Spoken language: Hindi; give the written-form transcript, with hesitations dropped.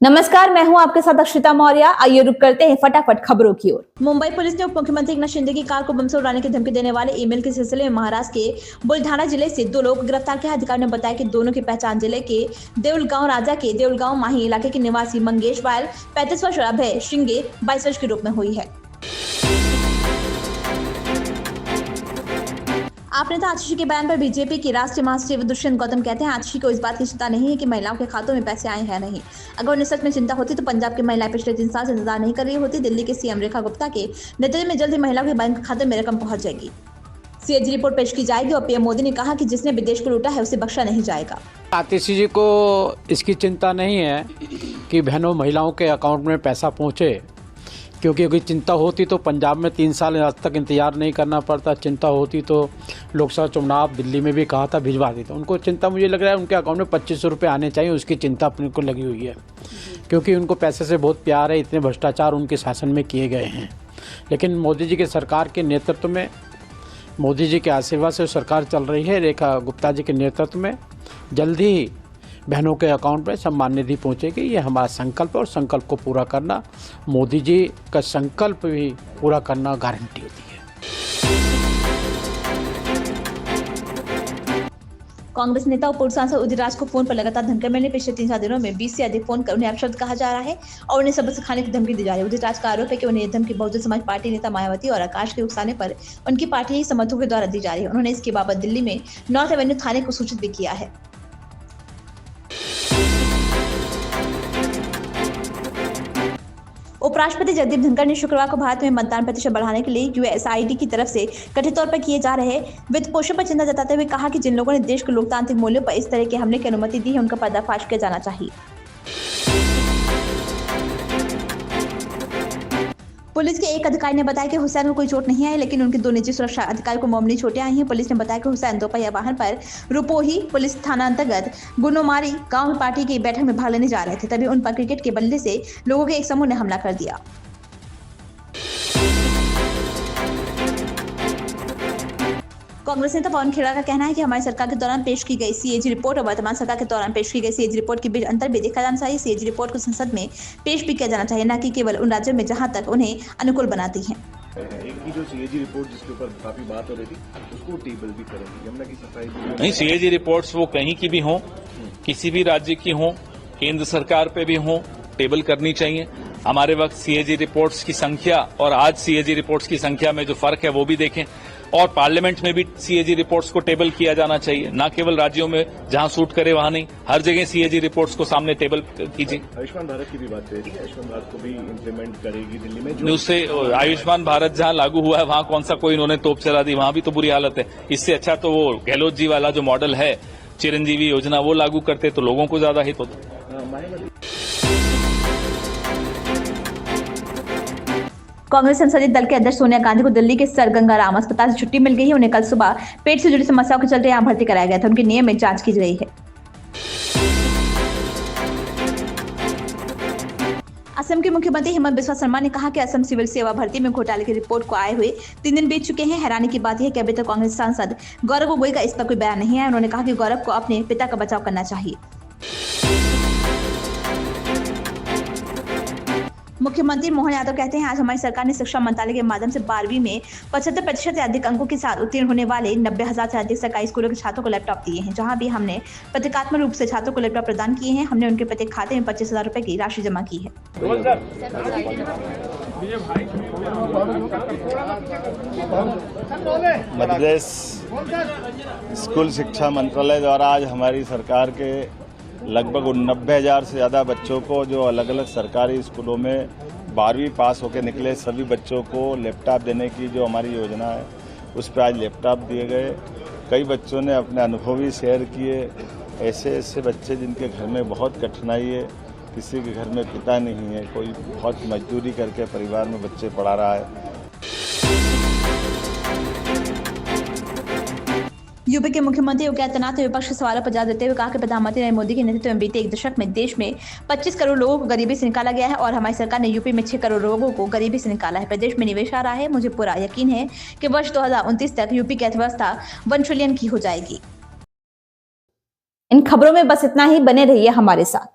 नमस्कार, मैं हूं आपके साथ अक्षिता मौर्य। आइए रुक करते हैं फटाफट खबरों की ओर। मुंबई पुलिस ने उप मुख्यमंत्री एकनाथ शिंदे की कार को बम से उड़ाने की धमकी देने वाले ईमेल के सिलसिले में महाराष्ट्र के बुलढाना जिले से 2 लोग गिरफ्तार किया। अधिकारियों ने बताया कि दोनों की पहचान जिले के देऊलगांव राजा के देऊलगांव माही इलाके के निवासी मंगेश बायल 35 वर्ष और अभय शिंगे 22 वर्ष के रूप में हुई है। आप नेता आतिशी के बयान पर बीजेपी की राष्ट्रीय महासचिव दुष्यंत गौतम कहते हैं, आतिशी को इस बात की चिंता नहीं है कि महिलाओं के खातों में पैसे आए हैं नहीं। अगर उन्हें सच में चिंता होती तो पंजाब की महिलाएं पिछले 3 साल से इंतजार नहीं कर रही होती। दिल्ली के सीएम रेखा गुप्ता के नेतृत्व में जल्द ही महिलाओं के बैंक खाते में रकम पहुंच जाएगी। सीएजी रिपोर्ट पेश की जाएगी और पीएम मोदी ने कहा कि जिसने विदेश को लूटा है उसे बख्शा नहीं जाएगा। आतिशी जी को इसकी चिंता नहीं है कि बहनों महिलाओं के अकाउंट में पैसा पहुंचे, क्योंकि अगर चिंता होती तो पंजाब में 3 साल आज तक इंतजार नहीं करना पड़ता। चिंता होती तो लोकसभा चुनाव दिल्ली में भी कहा था भिजवा देते। उनको चिंता मुझे लग रहा है उनके अकाउंट में 2500 रुपये आने चाहिए, उसकी चिंता अपने को लगी हुई है, क्योंकि उनको पैसे से बहुत प्यार है। इतने भ्रष्टाचार उनके शासन में किए गए हैं, लेकिन मोदी जी के सरकार के नेतृत्व में, मोदी जी के आशीर्वाद से सरकार चल रही है। रेखा गुप्ता जी के नेतृत्व में जल्द ही बहनों के अकाउंट में सम्मान निधि पहुँचेगी। ये हमारा संकल्प है और संकल्प को पूरा करना, मोदी जी का संकल्प भी पूरा करना गारंटी होती है। कांग्रेस नेता और पूर्व सांसद उदित राज को फोन पर लगातार धमकी मिलने पिछले 3-4 दिनों में 20 से अधिक फोन कर उन्हें अपशब्द कहा जा रहा है और उन्हें सबक सिखाने की धमकी दी जा रही है। उदित राज का आरोप है कि उन्हें यह धमकी बहुजन समाज पार्टी नेता मायावती और आकाश के उकसाने पर उनकी पार्टी ही समर्थकों के द्वारा दी जा रही है। उन्होंने इसके बाबत दिल्ली में नॉर्थ एवेन्यू थाने को सूचित भी किया है। उपराष्ट्रपति जगदीप धनखड़ ने शुक्रवार को भारत में मतदान प्रतिशत बढ़ाने के लिए यूएसआईडी की तरफ से कथित तौर पर किए जा रहे वित्त पोषण पर चिंता जताते हुए कहा कि जिन लोगों ने देश के लोकतांत्रिक मूल्यों पर इस तरह के हमले की अनुमति दी है उनका पर्दाफाश किया जाना चाहिए। पुलिस के एक अधिकारी ने बताया कि हुसैन को कोई चोट नहीं आई, लेकिन उनके 2 निजी सुरक्षा अधिकारी को मामूली चोटें आई हैं। पुलिस ने बताया कि हुसैन दोपहिया वाहन पर रुपोही पुलिस थाना अंतर्गत गुनोमारी गांव में पार्टी की बैठक में भाग लेने जा रहे थे, तभी उन पर क्रिकेट के बल्ले से लोगों के एक समूह ने हमला कर दिया। कांग्रेस नेता पवन खेड़ा का कहना है कि हमारी सरकार के दौरान पेश की गई सीएजी रिपोर्ट और वर्तमान सरकार के दौरान पेश की गई सीएजी रिपोर्ट के बीच अंतर भी देखा जाना चाहिए। सीएजी रिपोर्ट को संसद में पेश भी किया जाना चाहिए, न कि केवल उन राज्यों में जहां तक उन्हें अनुकूल बनाती है। एक की जो सीएजी रिपोर्ट जिसके ऊपर काफी बात हो रही थी उसको टेबल भी करेंगे, यमुना की सफाई भी नहीं। सीएजी रिपोर्ट्स वो कहीं की भी हों, किसी भी राज्य की हों, केंद्र सरकार पे भी हों, टेबल करनी चाहिए। हमारे वक्त सीएजी रिपोर्ट्स की संख्या और आज सीएजी रिपोर्ट्स की संख्या में जो फर्क है वो भी देखें, और पार्लियामेंट में भी सीएजी रिपोर्ट्स को टेबल किया जाना चाहिए, ना केवल राज्यों में जहां सूट करे वहां नहीं, हर जगह सीएजी रिपोर्ट्स को सामने टेबल कीजिए। आयुष्मान भारत की भी बात करेगी, आयुष्मान भारत को भी इम्प्लीमेंट करेगी दिल्ली में। उससे आयुष्मान भारत जहां लागू हुआ है वहां कौन सा कोई इन्होंने तोप चला दी, वहां भी तो बुरी हालत है। इससे अच्छा तो वो गहलोत जी वाला जो मॉडल है चिरंजीवी योजना वो लागू करते तो लोगों को ज्यादा हित होता। कांग्रेस संसदीय दल के अध्यक्ष सोनिया गांधी को दिल्ली के सर गंगा राम अस्पताल से छुट्टी मिल गई है। उन्हें कल सुबह पेट से जुड़ी समस्याओं के चलते यहां भर्ती कराया गया था। उनकी नियमित जांच की रही है। असम के मुख्यमंत्री हेमंत बिस्वा शर्मा ने कहा कि असम सिविल सेवा भर्ती में घोटाले की रिपोर्ट को आए हुए 3 दिन बीत चुके हैं। हैरानी की बात यह है कि अभी तक कांग्रेस सांसद गौरव गोगोई का इस पर कोई बयान नहीं आया। उन्होंने कहा कि गौरव को अपने पिता का बचाव करना चाहिए। मुख्यमंत्री मोहन यादव कहते हैं, आज हमारी सरकार ने शिक्षा मंत्रालय के माध्यम से 12वीं में 75% से अधिक अंकों के साथ उत्तीर्ण होने वाले 90,000 से अधिक सरकारी स्कूलों के छात्रों को लैपटॉप दिए हैं। जहां भी हमने प्रतीकात्मक रूप से छात्रों को लैपटॉप प्रदान किए हैं, हमने उनके प्रत्येक खाते में 25,000 रुपए की राशि जमा की है। मध्य प्रदेश स्कूल शिक्षा मंत्रालय द्वारा आज हमारी सरकार के लगभग 90,000 से ज़्यादा बच्चों को, जो अलग अलग सरकारी स्कूलों में 12वीं पास होकर निकले सभी बच्चों को लैपटॉप देने की जो हमारी योजना है उस पर आज लैपटॉप दिए गए। कई बच्चों ने अपने अनुभव भी शेयर किए। ऐसे बच्चे जिनके घर में बहुत कठिनाई है, किसी के घर में पिता नहीं है, कोई बहुत मजदूरी करके परिवार में बच्चे पढ़ा रहा है। यूपी के मुख्यमंत्री योगी आदित्यनाथ ने विपक्ष के सवालों पर जवाब देते हुए कहा कि प्रधानमंत्री नरेंद्र मोदी के नेतृत्व में बीते 1 दशक में देश में 25 करोड़ लोगों को गरीबी से निकाला गया है और हमारी सरकार ने यूपी में 6 करोड़ लोगों को गरीबी से निकाला है। प्रदेश में निवेश आ रहा है। मुझे पूरा यकीन है कि वर्ष 2029 तक यूपी की अर्थव्यवस्था 1 ट्रिलियन की हो जाएगी। इन खबरों में बस इतना ही। बने रहिए हमारे साथ।